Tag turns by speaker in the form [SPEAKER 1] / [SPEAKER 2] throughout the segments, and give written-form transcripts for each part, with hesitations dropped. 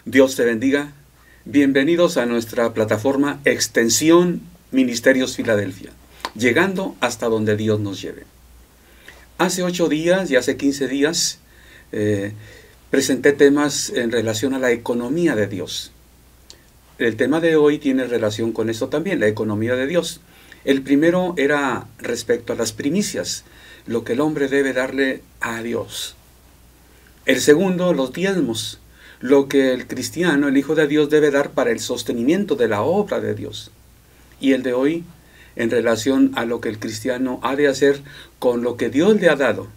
[SPEAKER 1] Dios te bendiga. Bienvenidos a nuestra plataforma Extensión Ministerios Filadelfia, llegando hasta donde Dios nos lleve. Hace 8 días y hace 15 días presenté temas en relación a la economía de Dios. El tema de hoy tiene relación con eso también, la economía de Dios. El primero era respecto a las primicias, lo que el hombre debe darle a Dios. El segundo, los diezmos, lo que el cristiano, el Hijo de Dios, debe dar para el sostenimiento de la obra de Dios. Y el de hoy, en relación a lo que el cristiano ha de hacer con lo que Dios le ha dado,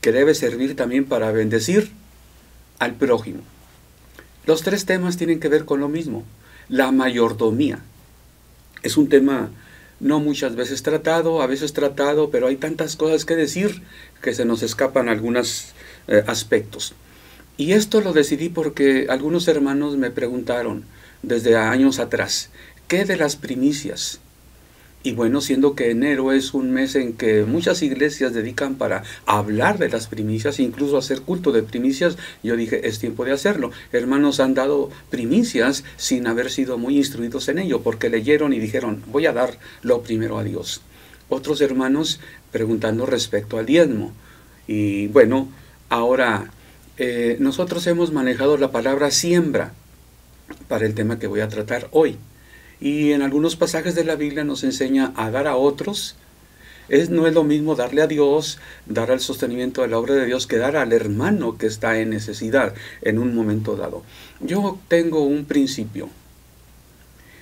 [SPEAKER 1] que debe servir también para bendecir al prójimo. Los 3 temas tienen que ver con lo mismo. La mayordomía es un tema no muchas veces tratado, a veces tratado, pero hay tantas cosas que decir que se nos escapan algunos aspectos. Y esto lo decidí porque algunos hermanos me preguntaron desde años atrás, ¿qué de las primicias? Y bueno, siendo que enero es un mes en que muchas iglesias dedican para hablar de las primicias, incluso hacer culto de primicias, yo dije, es tiempo de hacerlo. Hermanos han dado primicias sin haber sido muy instruidos en ello, porque leyeron y dijeron, voy a dar lo primero a Dios. Otros hermanos preguntando respecto al diezmo. Y bueno, ahora nosotros hemos manejado la palabra siembra para el tema que voy a tratar hoy. Y en algunos pasajes de la Biblia nos enseña a dar a otros. No es lo mismo darle a Dios, dar al sostenimiento de la obra de Dios, que dar al hermano que está en necesidad en un momento dado. Yo tengo un principio.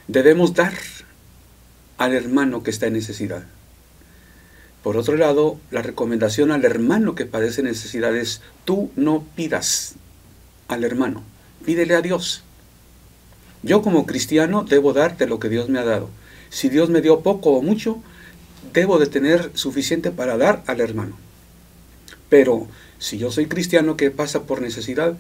[SPEAKER 1] Debemos dar al hermano que está en necesidad. Por otro lado, la recomendación al hermano que padece necesidad es: tú no pidas al hermano, pídele a Dios. Yo como cristiano debo darte lo que Dios me ha dado. Si Dios me dio poco o mucho, debo de tener suficiente para dar al hermano. Pero si yo soy cristiano que pasa por necesidad,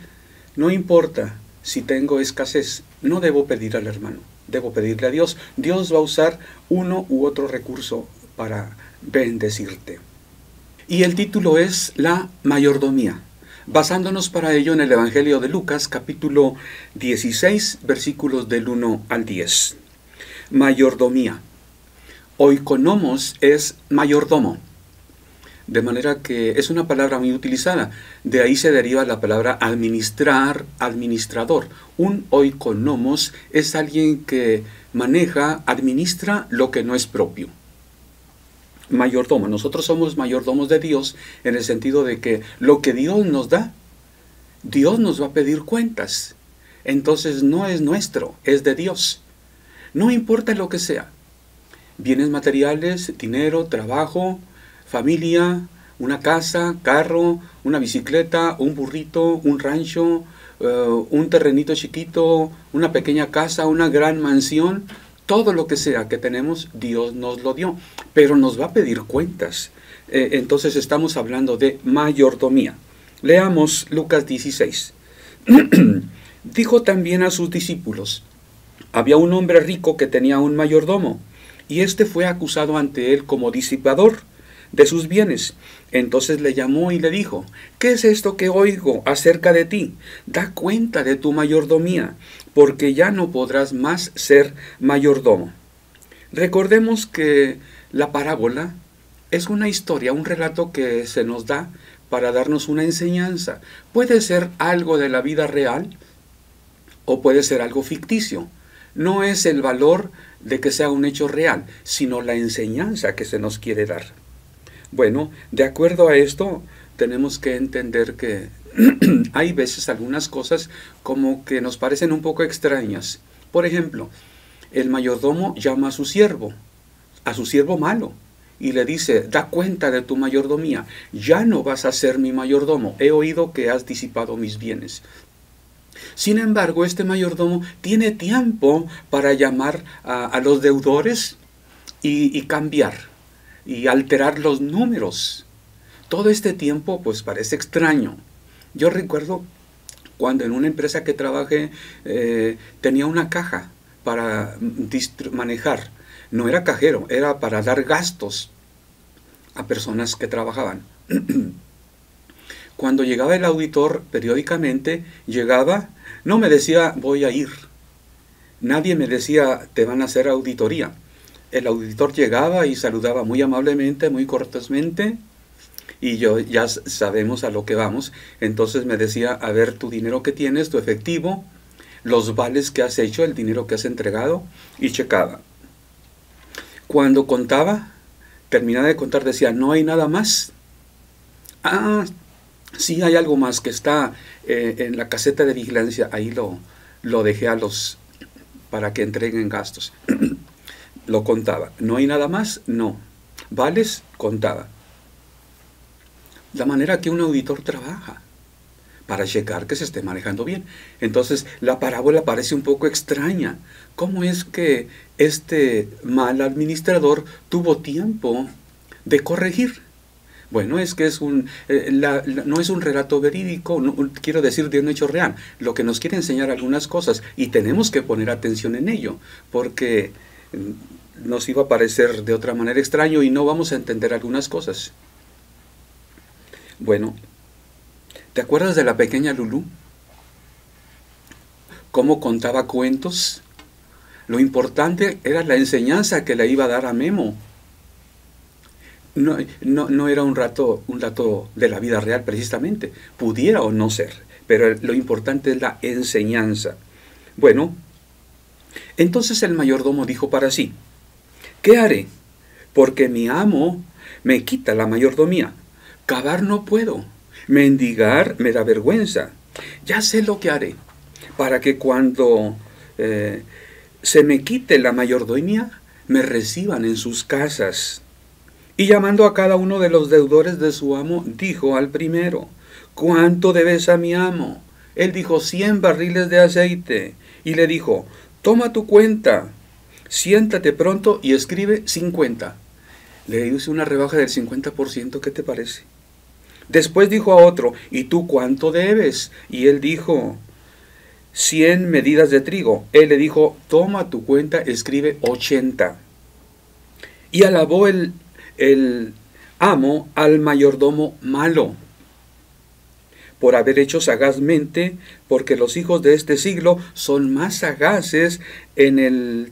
[SPEAKER 1] no importa si tengo escasez, no debo pedir al hermano, debo pedirle a Dios. Dios va a usar uno u otro recurso para bendecirte. Y el título es la mayordomía, basándonos para ello en el Evangelio de Lucas, capítulo 16, versículos del 1 al 10. Mayordomía. Oikonomos es mayordomo, de manera que es una palabra muy utilizada. De ahí se deriva la palabra administrar, administrador. Un oikonomos es alguien que maneja, administra lo que no es propio. Mayordomo. Nosotros somos mayordomos de Dios en el sentido de que lo que Dios nos da, Dios nos va a pedir cuentas. Entonces no es nuestro, es de Dios. No importa lo que sea. Bienes materiales, dinero, trabajo, familia, una casa, carro, una bicicleta, un burrito, un rancho, un terrenito chiquito, una pequeña casa, una gran mansión. Todo lo que sea que tenemos, Dios nos lo dio, pero nos va a pedir cuentas. Entonces estamos hablando de mayordomía. Leamos Lucas 16. Dijo también a sus discípulos: había un hombre rico que tenía un mayordomo, y éste fue acusado ante él como disipador de sus bienes. Entonces le llamó y le dijo: ¿qué es esto que oigo acerca de ti? Da cuenta de tu mayordomía, porque ya no podrás más ser mayordomo. Recordemos que la parábola es una historia, un relato que se nos da para darnos una enseñanza. Puede ser algo de la vida real o puede ser algo ficticio. No es el valor de que sea un hecho real, sino la enseñanza que se nos quiere dar. Bueno, de acuerdo a esto, tenemos que entender que hay veces algunas cosas como que nos parecen un poco extrañas. Por ejemplo, el mayordomo llama a su siervo malo, y le dice: da cuenta de tu mayordomía, ya no vas a ser mi mayordomo, he oído que has disipado mis bienes. Sin embargo, este mayordomo tiene tiempo para llamar a los deudores y cambiar y alterar los números. Todo este tiempo pues parece extraño. Yo recuerdo cuando en una empresa que trabajé tenía una caja para manejar. No era cajero, era para dar gastos a personas que trabajaban. Cuando llegaba el auditor, periódicamente llegaba, no me decía voy a ir. Nadie me decía te van a hacer auditoría. El auditor llegaba y saludaba muy amablemente, muy cortésmente, y yo ya sabemos a lo que vamos. Entonces me decía, a ver, tu dinero que tienes, tu efectivo, los vales que has hecho, el dinero que has entregado, y checaba. Cuando contaba, terminaba de contar, decía, no hay nada más. Ah, sí hay algo más que está en la caseta de vigilancia, ahí lo dejé para que entreguen gastos. Lo contaba. ¿No hay nada más? No. ¿Vales? Contaba. La manera que un auditor trabaja para checar que se esté manejando bien. Entonces, la parábola parece un poco extraña. ¿Cómo es que este mal administrador tuvo tiempo de corregir? Bueno, es que no es un relato verídico, no, quiero decir de un hecho real. Lo que nos quiere enseñar algunas cosas, y tenemos que poner atención en ello, porque nos iba a parecer de otra manera extraño y no vamos a entender algunas cosas. Bueno, ¿te acuerdas de la pequeña Lulú? ¿Cómo contaba cuentos? Lo importante era la enseñanza que le iba a dar a Memo. No era un dato de la vida real precisamente. Pudiera o no ser, pero lo importante es la enseñanza. Bueno, entonces el mayordomo dijo para sí, ¿qué haré? Porque mi amo me quita la mayordomía. Cavar no puedo. Mendigar me da vergüenza. Ya sé lo que haré para que cuando se me quite la mayordomía, me reciban en sus casas. Y llamando a cada uno de los deudores de su amo, dijo al primero, ¿cuánto debes a mi amo? Él dijo, 100 barriles de aceite. Y le dijo, toma tu cuenta, siéntate pronto y escribe 50. Le hice una rebaja del 50%, ¿qué te parece? Después dijo a otro, ¿y tú cuánto debes? Y él dijo, 100 medidas de trigo. Él le dijo, toma tu cuenta, escribe 80. Y alabó el amo al mayordomo malo por haber hecho sagazmente, porque los hijos de este siglo son más sagaces en el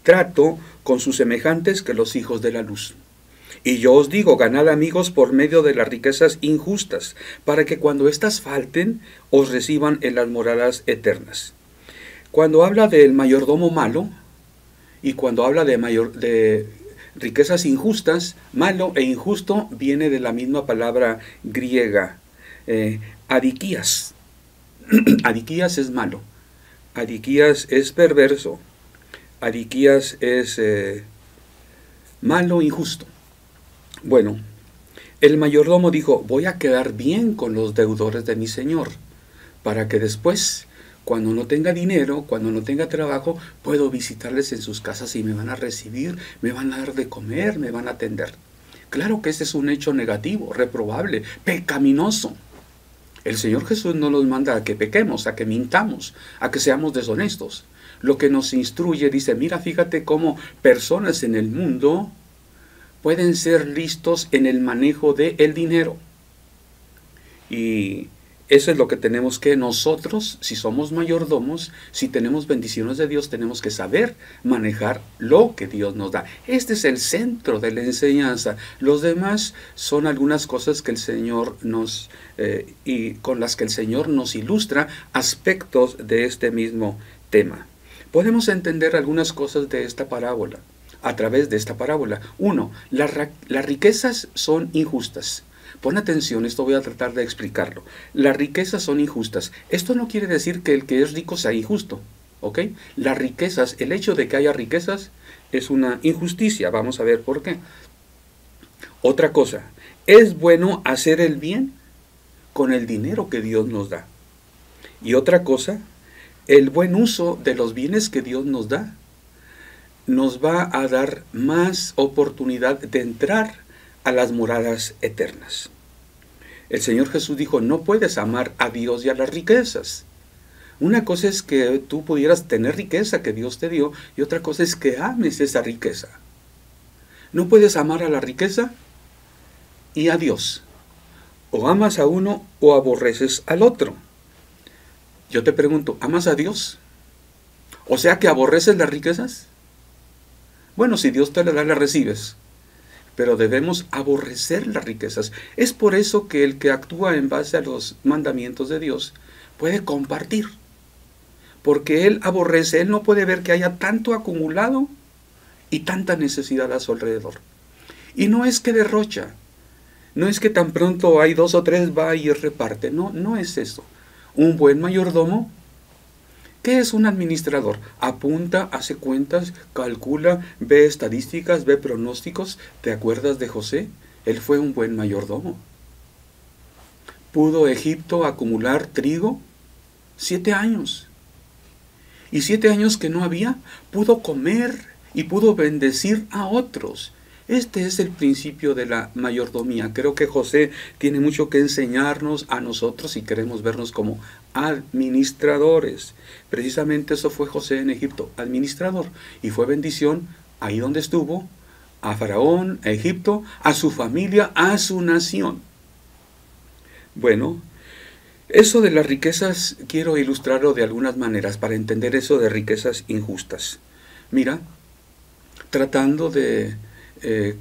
[SPEAKER 1] trato con sus semejantes que los hijos de la luz. Y yo os digo, ganad amigos por medio de las riquezas injustas, para que cuando éstas falten, os reciban en las moradas eternas. Cuando habla del mayordomo malo, y cuando habla de riquezas injustas, malo e injusto viene de la misma palabra griega, adiquías. Adiquías es malo, adiquías es perverso, adiquías es malo, injusto. Bueno, el mayordomo dijo, voy a quedar bien con los deudores de mi señor, para que después, cuando no tenga dinero, cuando no tenga trabajo, puedo visitarles en sus casas y me van a recibir, me van a dar de comer, me van a atender. Claro que ese es un hecho negativo, reprobable, pecaminoso. El Señor Jesús no nos manda a que pequemos, a que mintamos, a que seamos deshonestos. Lo que nos instruye, dice, mira, fíjate cómo personas en el mundo pueden ser listos en el manejo del dinero. Y eso es lo que tenemos que nosotros, si somos mayordomos, si tenemos bendiciones de Dios, tenemos que saber manejar lo que Dios nos da. Este es el centro de la enseñanza. Los demás son algunas cosas que el Señor y con las que el Señor nos ilustra aspectos de este mismo tema. Podemos entender algunas cosas de esta parábola, a través de esta parábola. 1. Las riquezas son injustas. Pon atención, esto voy a tratar de explicarlo. Las riquezas son injustas. Esto no quiere decir que el que es rico sea injusto, ¿ok? Las riquezas, el hecho de que haya riquezas es una injusticia. Vamos a ver por qué. Otra cosa, es bueno hacer el bien con el dinero que Dios nos da. Y otra cosa, el buen uso de los bienes que Dios nos da nos va a dar más oportunidad de entrar a las moradas eternas. El Señor Jesús dijo, no puedes amar a Dios y a las riquezas. Una cosa es que tú pudieras tener riqueza que Dios te dio, y otra cosa es que ames esa riqueza. No puedes amar a la riqueza y a Dios. O amas a uno o aborreces al otro. Yo te pregunto, ¿amas a Dios? O sea que aborreces las riquezas. Bueno, si Dios te las da, las recibes. Pero debemos aborrecer las riquezas. Es por eso que el que actúa en base a los mandamientos de Dios puede compartir. Porque él aborrece, él no puede ver que haya tanto acumulado y tanta necesidad a su alrededor. Y no es que derrocha, no es que tan pronto hay 2 o 3 va y reparte, no, no es eso. Un buen mayordomo, ¿qué es un administrador? Apunta, hace cuentas, calcula, ve estadísticas, ve pronósticos. ¿Te acuerdas de José? Él fue un buen mayordomo. ¿Pudo Egipto acumular trigo? 7 años. Y 7 años que no había, pudo comer y pudo bendecir a otros. Este es el principio de la mayordomía. Creo que José tiene mucho que enseñarnos a nosotros si queremos vernos como administradores. Precisamente eso fue José en Egipto, administrador. Y fue bendición ahí donde estuvo, a Faraón, a Egipto, a su familia, a su nación. Bueno, eso de las riquezas quiero ilustrarlo de algunas maneras para entender eso de riquezas injustas. Mira, tratando de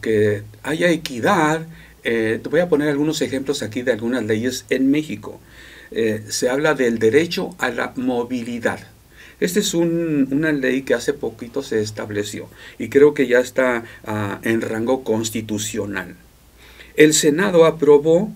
[SPEAKER 1] que haya equidad, te voy a poner algunos ejemplos aquí de algunas leyes en México. Se habla del derecho a la movilidad. Esta es una ley que hace poquito se estableció y creo que ya está en rango constitucional. El Senado aprobó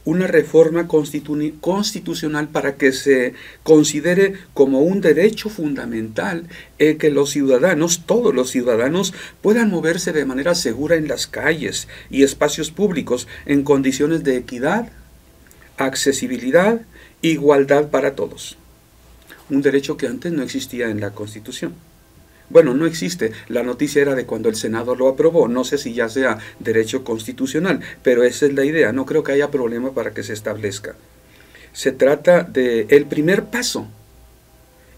[SPEAKER 1] una reforma constitucional para que se considere como un derecho fundamental que los ciudadanos, todos los ciudadanos, puedan moverse de manera segura en las calles y espacios públicos en condiciones de equidad, accesibilidad, igualdad para todos. Un derecho que antes no existía en la Constitución. Bueno, no existe. La noticia era de cuando el Senado lo aprobó. No sé si ya sea derecho constitucional, pero esa es la idea. No creo que haya problema para que se establezca. Se trata del primer paso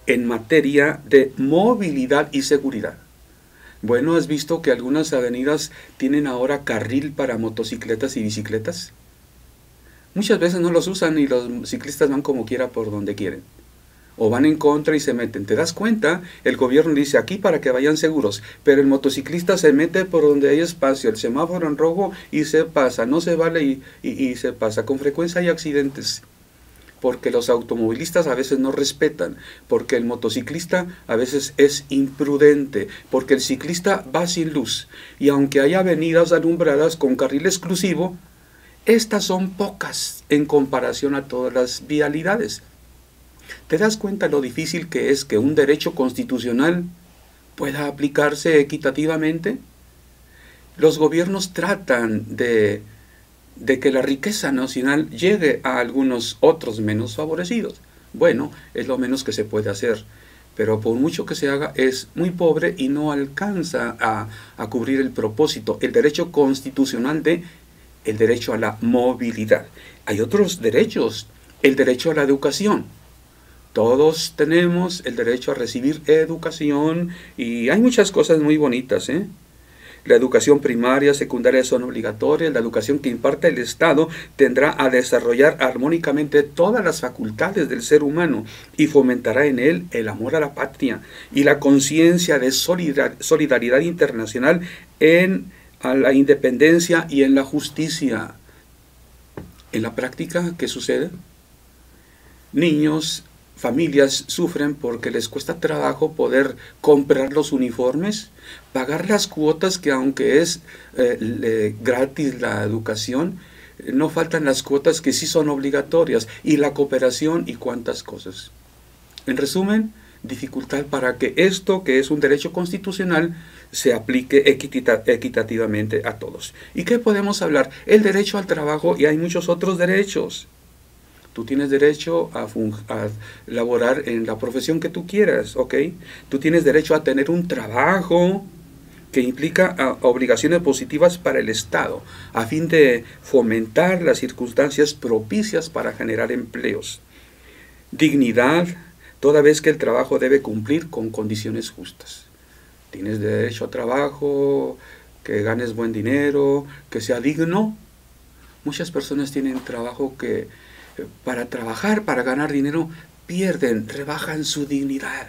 [SPEAKER 1] en materia de movilidad y seguridad. Bueno, ¿has visto que algunas avenidas tienen ahora carril para motocicletas y bicicletas? Muchas veces no los usan y los ciclistas van como quiera por donde quieren. O van en contra y se meten. ¿Te das cuenta? El gobierno dice aquí para que vayan seguros, pero el motociclista se mete por donde hay espacio, el semáforo en rojo y se pasa, no se vale y se pasa. Con frecuencia hay accidentes, porque los automovilistas a veces no respetan, porque el motociclista a veces es imprudente, porque el ciclista va sin luz, y aunque hay avenidas alumbradas con carril exclusivo, estas son pocas en comparación a todas las vialidades. ¿Te das cuenta lo difícil que es que un derecho constitucional pueda aplicarse equitativamente? Los gobiernos tratan de que la riqueza nacional llegue a algunos otros menos favorecidos. Bueno, es lo menos que se puede hacer, pero por mucho que se haga es muy pobre y no alcanza a cubrir el propósito, el derecho constitucional el derecho a la movilidad. Hay otros derechos, el derecho a la educación. Todos tenemos el derecho a recibir educación y hay muchas cosas muy bonitas, ¿eh? La educación primaria, secundaria son obligatorias. La educación que imparte el Estado tendrá a desarrollar armónicamente todas las facultades del ser humano y fomentará en él el amor a la patria y la conciencia de solidaridad internacional a la independencia y en la justicia. En la práctica, ¿qué sucede? Niños, familias sufren porque les cuesta trabajo poder comprar los uniformes, pagar las cuotas, que aunque es gratis la educación, no faltan las cuotas que sí son obligatorias, y la cooperación y cuantas cosas. En resumen, dificultad para que esto, que es un derecho constitucional, se aplique equitativamente a todos. ¿Y qué podemos hablar? El derecho al trabajo, y hay muchos otros derechos. Tú tienes derecho a laborar en la profesión que tú quieras, ¿ok? Tú tienes derecho a tener un trabajo que implica obligaciones positivas para el Estado, a fin de fomentar las circunstancias propicias para generar empleos. Dignidad, toda vez que el trabajo debe cumplir con condiciones justas. Tienes derecho a trabajo, que ganes buen dinero, que sea digno, Muchas personas tienen trabajo que para trabajar, para ganar dinero, pierden, rebajan su dignidad.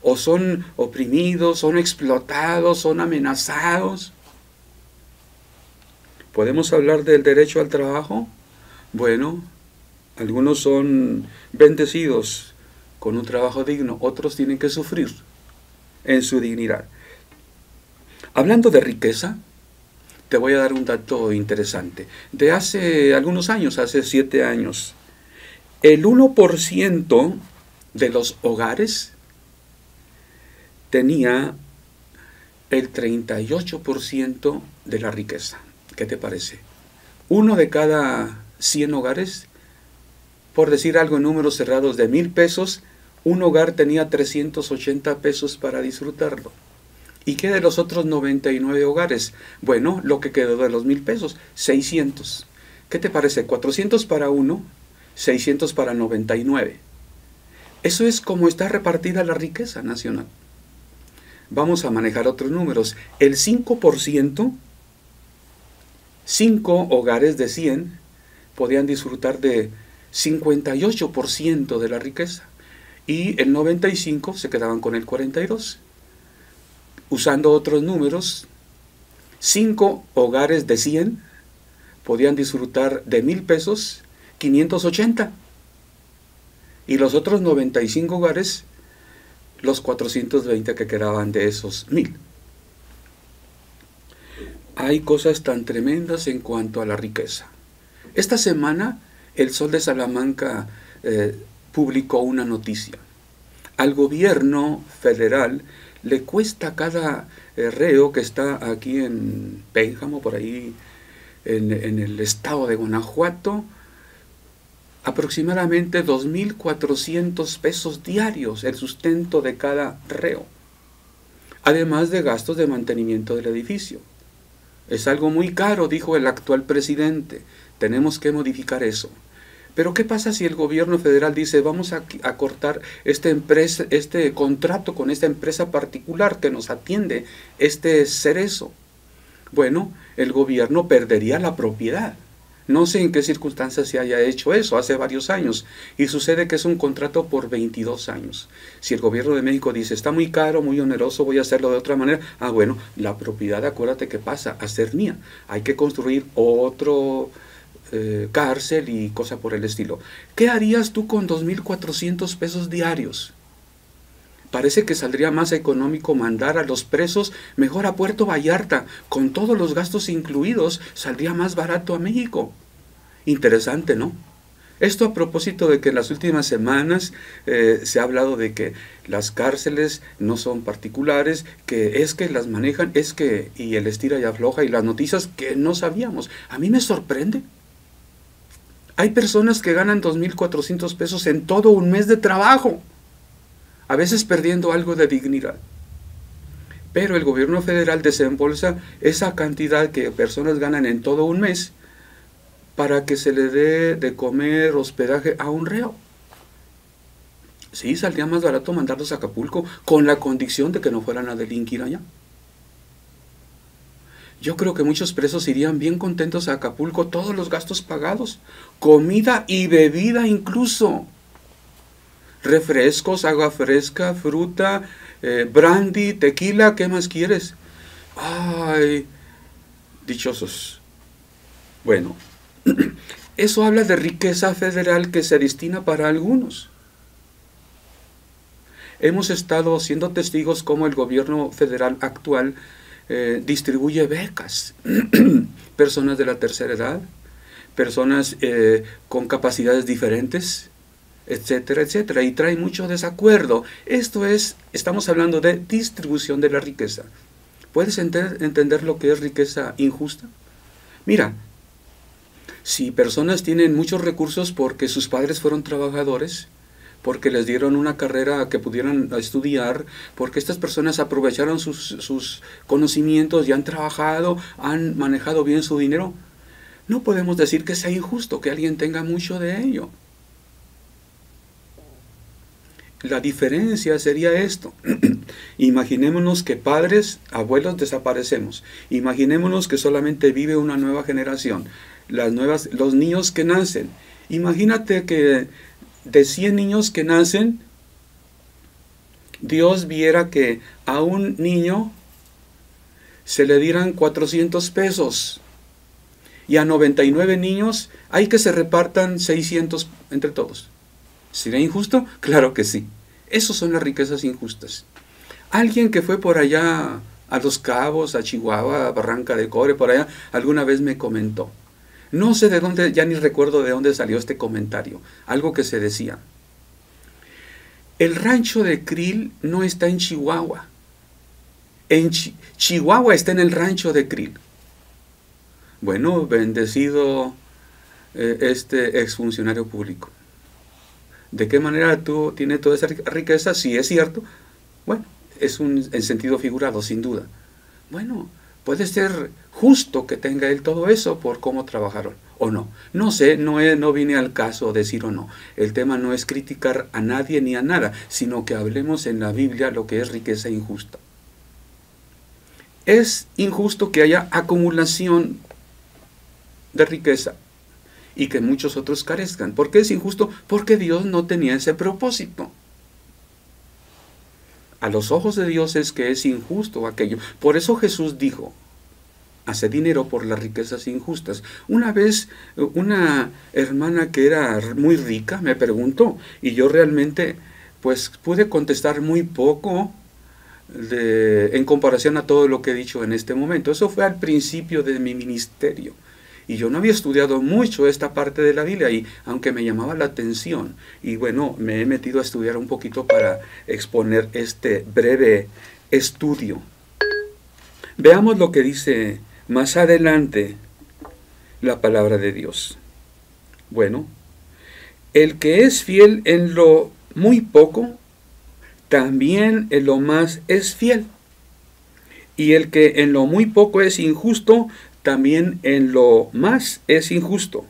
[SPEAKER 1] O son oprimidos, son explotados, son amenazados. ¿Podemos hablar del derecho al trabajo? Bueno, algunos son bendecidos con un trabajo digno, otros tienen que sufrir en su dignidad. Hablando de riqueza, te voy a dar un dato interesante. De hace algunos años, hace 7 años, el 1% de los hogares tenía el 38% de la riqueza. ¿Qué te parece? 1 de cada 100 hogares, por decir algo en números cerrados de 1,000 pesos, un hogar tenía 380 pesos para disfrutarlo. ¿Y qué de los otros 99 hogares? Bueno, lo que quedó de los 1,000 pesos, 600. ¿Qué te parece? 400 para uno, 600 para 99. Eso es como está repartida la riqueza nacional. Vamos a manejar otros números. El 5%, 5 hogares de 100 podían disfrutar de 58% de la riqueza. Y el 95 se quedaban con el 42%. Usando otros números, 5 hogares de 100 podían disfrutar de 1,000 pesos, 580. Y los otros 95 hogares, los 420 que quedaban de esos 1,000. Hay cosas tan tremendas en cuanto a la riqueza. Esta semana, el Sol de Salamanca publicó una noticia. Al gobierno federal le cuesta a cada reo que está aquí en Pénjamo, por ahí en el estado de Guanajuato, aproximadamente 2,400 pesos diarios el sustento de cada reo, además de gastos de mantenimiento del edificio. Es algo muy caro, dijo el actual presidente. Tenemos que modificar eso. Pero ¿qué pasa si el gobierno federal dice vamos a cortar este contrato con esta empresa particular que nos atiende este cerezo? Bueno, el gobierno perdería la propiedad. No sé en qué circunstancias se haya hecho eso, hace varios años. Y sucede que es un contrato por 22 años. Si el gobierno de México dice está muy caro, muy oneroso, voy a hacerlo de otra manera. Bueno, la propiedad, acuérdate que pasa a ser mía. Hay que construir otro cárcel y cosa por el estilo. ¿Qué harías tú con 2,400 pesos diarios? Parece que saldría más económico mandar a los presos mejor a Puerto Vallarta, con todos los gastos incluidos, saldría más barato a México. Interesante, ¿no? Esto a propósito de que en las últimas semanas se ha hablado de que las cárceles no son particulares, que es que las manejan, y el estira y afloja, y las noticias que no sabíamos. A mí me sorprende. Hay personas que ganan 2,400 pesos en todo un mes de trabajo, a veces perdiendo algo de dignidad. Pero el gobierno federal desembolsa esa cantidad que personas ganan en todo un mes para que se le dé de comer, hospedaje a un reo. Sí, saldría más barato mandarlos a Acapulco con la condición de que no fueran a delinquir allá. Yo creo que muchos presos irían bien contentos a Acapulco, todos los gastos pagados, comida y bebida incluso. Refrescos, agua fresca, fruta, brandy, tequila, ¿qué más quieres? ¡Ay! Dichosos. Bueno, eso habla de riqueza federal que se destina para algunos. Hemos estado siendo testigos cómo el gobierno federal actual distribuye becas. Personas de la tercera edad, personas con capacidades diferentes, etcétera, etcétera, y trae mucho desacuerdo. Estamos hablando de distribución de la riqueza. ¿Puedes entender lo que es riqueza injusta? Mira, si personas tienen muchos recursos porque sus padres fueron trabajadores, porque les dieron una carrera que pudieran estudiar, porque estas personas aprovecharon sus conocimientos y han trabajado, han manejado bien su dinero, no podemos decir que sea injusto que alguien tenga mucho de ello. La diferencia sería esto. Imaginémonos que padres, abuelos desaparecemos. Imaginémonos que solamente vive una nueva generación. los niños que nacen. Imagínate que de 100 niños que nacen, Dios viera que a un niño se le dieran 400 pesos y a 99 niños hay que se repartan 600 entre todos. ¿Sería injusto? Claro que sí. Esas son las riquezas injustas. Alguien que fue por allá a Los Cabos, a Chihuahua, a Barranca del Cobre, por allá, alguna vez me comentó. No sé de dónde, ya ni recuerdo de dónde salió este comentario. Algo que se decía. El rancho de Krill no está en Chihuahua. Chihuahua está en el rancho de Krill. Bueno, bendecido este exfuncionario público. ¿De qué manera tú tienes toda esa riqueza? Si es cierto, bueno, es en sentido figurado, sin duda. Bueno, puede ser justo que tenga él todo eso por cómo trabajaron, o no. No sé, no vine al caso a decir o no. El tema no es criticar a nadie ni a nada, sino que hablemos en la Biblia lo que es riqueza injusta. Es injusto que haya acumulación de riqueza y que muchos otros carezcan. ¿Por qué es injusto? Porque Dios no tenía ese propósito. A los ojos de Dios es que es injusto aquello. Por eso Jesús dijo, hace dinero por las riquezas injustas. Una vez una hermana que era muy rica me preguntó, y yo realmente pues pude contestar muy poco en comparación a todo lo que he dicho en este momento. Eso fue al principio de mi ministerio. Y yo no había estudiado mucho esta parte de la Biblia, y aunque me llamaba la atención, y bueno, me he metido a estudiar un poquito para exponer este breve estudio. Veamos lo que dice más adelante la palabra de Dios. Bueno, el que es fiel en lo muy poco, también en lo más es fiel. Y el que en lo muy poco es injusto, también en lo más es injusto.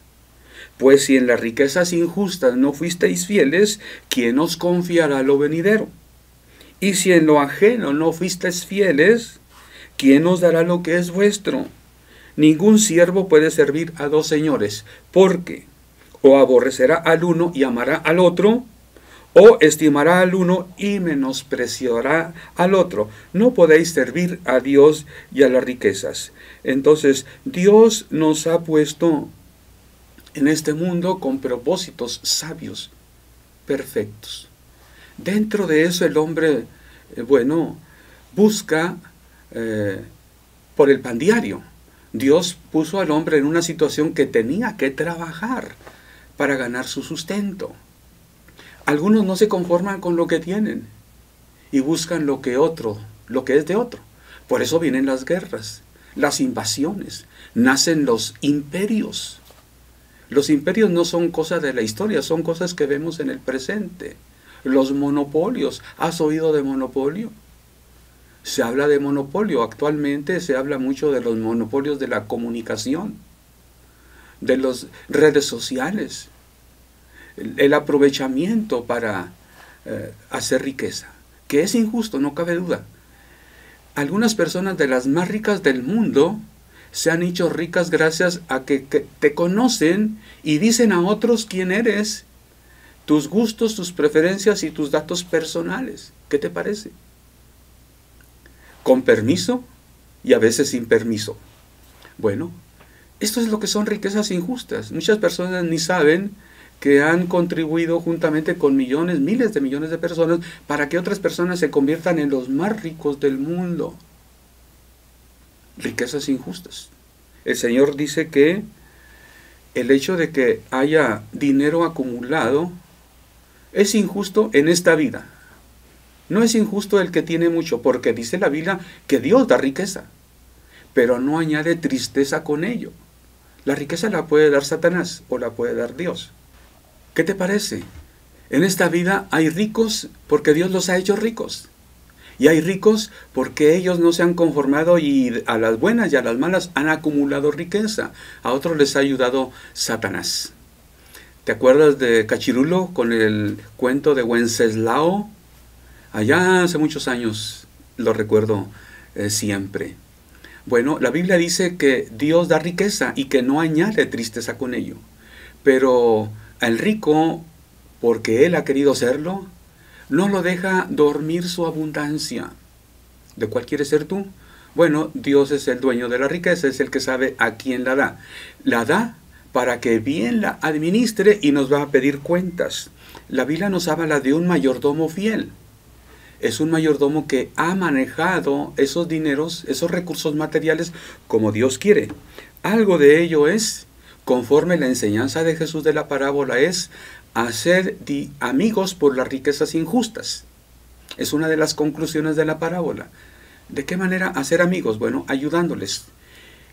[SPEAKER 1] Pues si en las riquezas injustas no fuisteis fieles, ¿quién os confiará lo venidero? Y si en lo ajeno no fuisteis fieles, ¿quién os dará lo que es vuestro? Ningún siervo puede servir a dos señores, porque o aborrecerá al uno y amará al otro, o estimará al uno y menospreciará al otro. No podéis servir a Dios y a las riquezas. Entonces, Dios nos ha puesto en este mundo con propósitos sabios, perfectos. Dentro de eso el hombre, busca por el pan diario. Dios puso al hombre en una situación que tenía que trabajar para ganar su sustento. Algunos no se conforman con lo que tienen y buscan lo que es de otro. Por eso vienen las guerras, las invasiones, nacen los imperios. Los imperios no son cosas de la historia, son cosas que vemos en el presente. Los monopolios, ¿has oído de monopolio? Se habla de monopolio, actualmente se habla mucho de los monopolios de la comunicación, de las redes sociales, el aprovechamiento para hacer riqueza, que es injusto, no cabe duda. Algunas personas de las más ricas del mundo se han hecho ricas gracias a que te conocen y dicen a otros quién eres, tus gustos, tus preferencias y tus datos personales. ¿Qué te parece? Con permiso y a veces sin permiso. Bueno, esto es lo que son riquezas injustas. Muchas personas ni saben que han contribuido juntamente con millones, miles de millones de personas para que otras personas se conviertan en los más ricos del mundo. Riquezas injustas. El Señor dice que el hecho de que haya dinero acumulado es injusto en esta vida. No es injusto el que tiene mucho, porque dice la Biblia que Dios da riqueza, pero no añade tristeza con ello. La riqueza la puede dar Satanás o la puede dar Dios. ¿Qué te parece? En esta vida hay ricos porque Dios los ha hecho ricos. Y hay ricos porque ellos no se han conformado y a las buenas y a las malas han acumulado riqueza. A otros les ha ayudado Satanás. ¿Te acuerdas de Cachirulo con el cuento de Wenceslao? Allá hace muchos años lo recuerdo siempre. Bueno, la Biblia dice que Dios da riqueza y que no añade tristeza con ello. Pero al rico, porque él ha querido serlo, no lo deja dormir su abundancia. ¿De cuál quieres ser tú? Bueno, Dios es el dueño de la riqueza, es el que sabe a quién la da. La da para que bien la administre y nos va a pedir cuentas. La Biblia nos habla de un mayordomo fiel. Es un mayordomo que ha manejado esos dineros, esos recursos materiales como Dios quiere. Algo de ello es, conforme la enseñanza de Jesús de la parábola, es hacer amigos por las riquezas injustas. Es una de las conclusiones de la parábola. ¿De qué manera hacer amigos? Bueno, ayudándoles.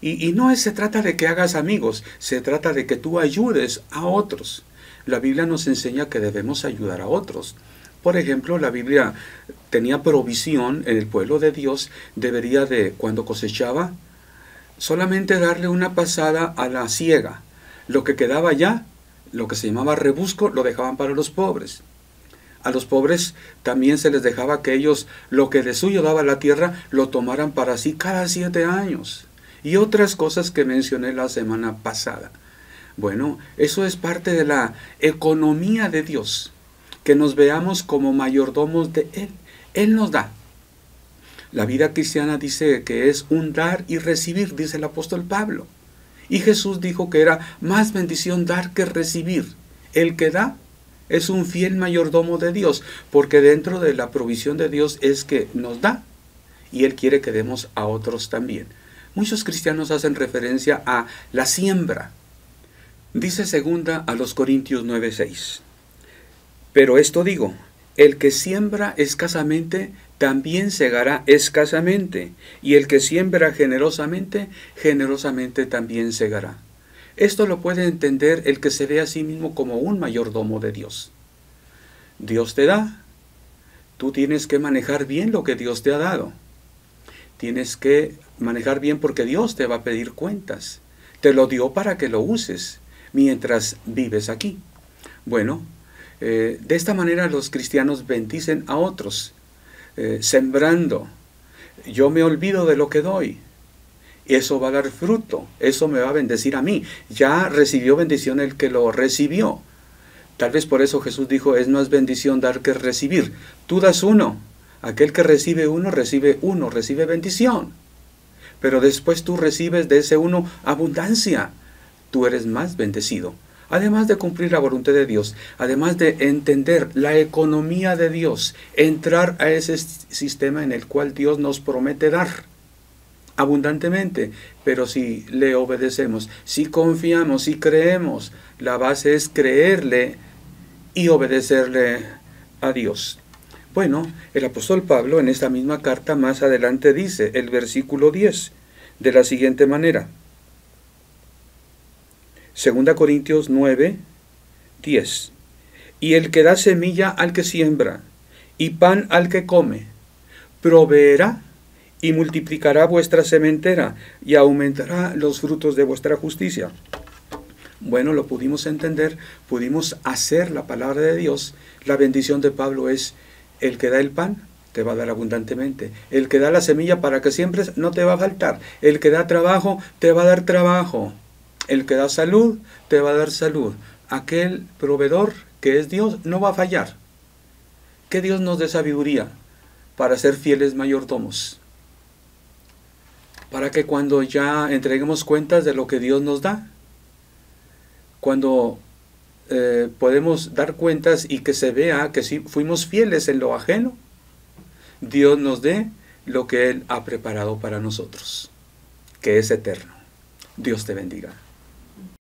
[SPEAKER 1] Y no se trata de que hagas amigos, se trata de que tú ayudes a otros. La Biblia nos enseña que debemos ayudar a otros. Por ejemplo, la Biblia tenía provisión en el pueblo de Dios, debería de, cuando cosechaba, solamente darle una pasada a la siega. Lo que quedaba ya, lo que se llamaba rebusco, lo dejaban para los pobres. A los pobres también se les dejaba que ellos, lo que de suyo daba la tierra, lo tomaran para sí cada 7 años. Y otras cosas que mencioné la semana pasada. Bueno, eso es parte de la economía de Dios. Que nos veamos como mayordomos de Él. Él nos da. La vida cristiana dice que es un dar y recibir, dice el apóstol Pablo. Y Jesús dijo que era más bendición dar que recibir. El que da es un fiel mayordomo de Dios, porque dentro de la provisión de Dios es que nos da, y Él quiere que demos a otros también. Muchos cristianos hacen referencia a la siembra. Dice segunda a los Corintios 9:6. Pero esto digo, el que siembra escasamente, también segará escasamente, y el que siembra generosamente, generosamente también segará. Esto lo puede entender el que se ve a sí mismo como un mayordomo de Dios. Dios te da, tú tienes que manejar bien lo que Dios te ha dado. Tienes que manejar bien porque Dios te va a pedir cuentas. Te lo dio para que lo uses mientras vives aquí. Bueno, de esta manera los cristianos bendicen a otros, sembrando. Yo me olvido de lo que doy. Eso va a dar fruto, eso me va a bendecir a mí. Ya recibió bendición el que lo recibió. Tal vez por eso Jesús dijo, es más bendición dar que recibir. Tú das uno, aquel que recibe uno, recibe bendición. Pero después tú recibes de ese uno abundancia. Tú eres más bendecido. Además de cumplir la voluntad de Dios, además de entender la economía de Dios, entrar a ese sistema en el cual Dios nos promete dar abundantemente, pero si le obedecemos, si confiamos, si creemos, la base es creerle y obedecerle a Dios. Bueno, el apóstol Pablo en esta misma carta más adelante dice, el versículo 10, de la siguiente manera. 2 Corintios 9, 10. Y el que da semilla al que siembra, y pan al que come, proveerá y multiplicará vuestra sementera, y aumentará los frutos de vuestra justicia. Bueno, lo pudimos entender, pudimos hacer la palabra de Dios. La bendición de Pablo es, el que da el pan, te va a dar abundantemente. El que da la semilla para que siembres, no te va a faltar. El que da trabajo, te va a dar trabajo. El que da salud, te va a dar salud. Aquel proveedor que es Dios no va a fallar. Que Dios nos dé sabiduría para ser fieles mayordomos. Para que cuando ya entreguemos cuentas de lo que Dios nos da, cuando podemos dar cuentas y que se vea que sí fuimos fieles en lo ajeno, Dios nos dé lo que Él ha preparado para nosotros, que es eterno. Dios te bendiga.